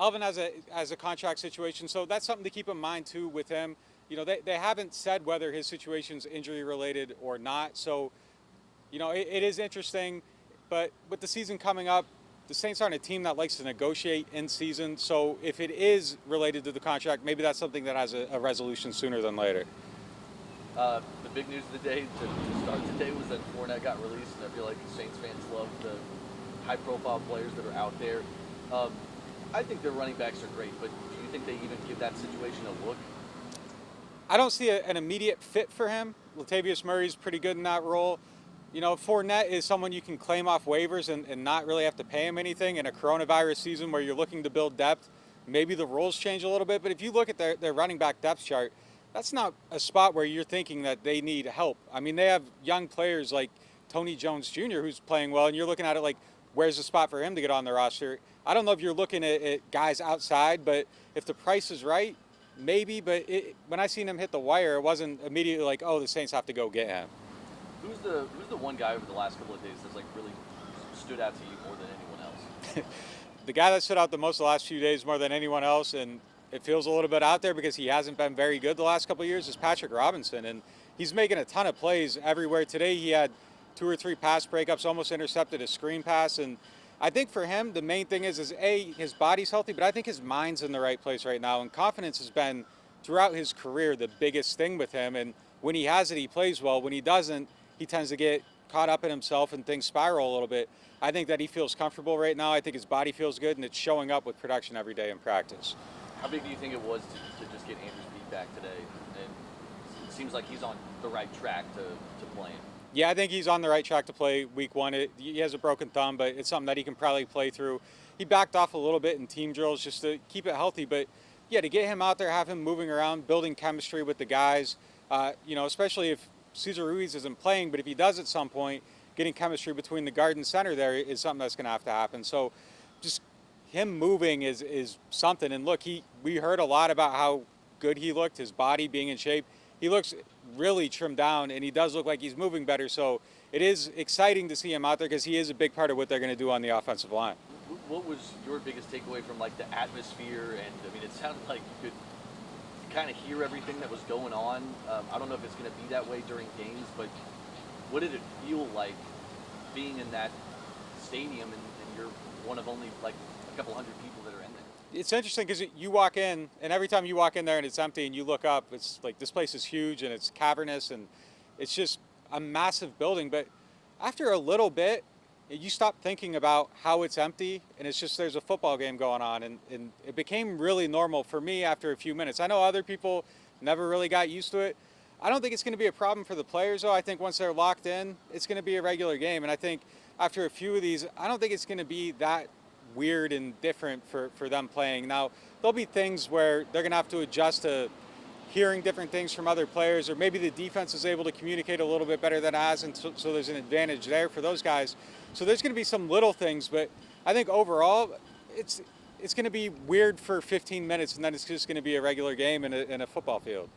Alvin has a contract situation, so that's something to keep in mind too with him. You know, they haven't said whether his situation's injury related or not. So, you know, it is interesting. But with the season coming up, the Saints aren't a team that likes to negotiate in season. So if it is related to the contract, maybe that's something that has a resolution sooner than later. The big news of the day to start today was that Fournette got released, and I feel like Saints fans love the high-profile players that are out there. I think their running backs are great, but do you think they even give that situation a look? I don't see an immediate fit for him. Latavius Murray's pretty good in that role. You know, Fournette is someone you can claim off waivers and not really have to pay him anything. In a coronavirus season where you're looking to build depth, maybe the rules change a little bit. But if you look at their running back depth chart, that's not a spot where you're thinking that they need help. I mean, they have young players like Tony Jones Jr., who's playing well, and you're looking at it like, where's the spot for him to get on the roster? I don't know if you're looking at guys outside, but if the price is right, maybe. But when I seen him hit the wire, it wasn't immediately like, oh, the Saints have to go get him. Who's the one guy over the last couple of days that's like really stood out to you more than anyone else? The guy that stood out the most the last few days more than anyone else, and it feels a little bit out there because he hasn't been very good the last couple of years, is Patrick Robinson. And he's making a ton of plays everywhere. Today he had 2 or 3 pass breakups, almost intercepted a screen pass. And I think for him, the main thing is his body's healthy, but I think his mind's in the right place right now. And confidence has been, throughout his career, the biggest thing with him. And when he has it, he plays well. When he doesn't, he tends to get caught up in himself and things spiral a little bit. I think that he feels comfortable right now. I think his body feels good, and it's showing up with production every day in practice. How big do you think it was to just get Andrews beat back today? And it seems like he's on the right track to playing. Yeah, I think he's on the right track to play week 1. He has a broken thumb, but it's something that he can probably play through. He backed off a little bit in team drills just to keep it healthy. But, yeah, to get him out there, have him moving around, building chemistry with the guys, you know, especially if Cesar Ruiz isn't playing, but if he does at some point, getting chemistry between the guard and center there is something that's going to have to happen. So just him moving is something. And look, we heard a lot about how good he looked, his body being in shape. He looks really trimmed down, and he does look like he's moving better. So it is exciting to see him out there because he is a big part of what they're going to do on the offensive line. What was your biggest takeaway from like the atmosphere? And I mean, it sounded like you could kind of hear everything that was going on. I don't know if it's going to be that way during games, but what did it feel like being in that stadium and you're one of only like a couple hundred people that are in there? It's interesting because you walk in, and every time you walk in there and it's empty and you look up, it's like this place is huge and it's cavernous and it's just a massive building. But after a little bit, you stop thinking about how it's empty and it's just there's a football game going on. And it became really normal for me after a few minutes. I know other people never really got used to it. I don't think it's going to be a problem for the players, though. I think once they're locked in, it's going to be a regular game. And I think after a few of these, I don't think it's going to be that weird and different for them playing. Now, there'll be things where they're going to have to adjust to hearing different things from other players, or maybe the defense is able to communicate a little bit better than it has, and so there's an advantage there for those guys. So there's going to be some little things, but I think overall it's going to be weird for 15 minutes, and then it's just going to be a regular game in a football field.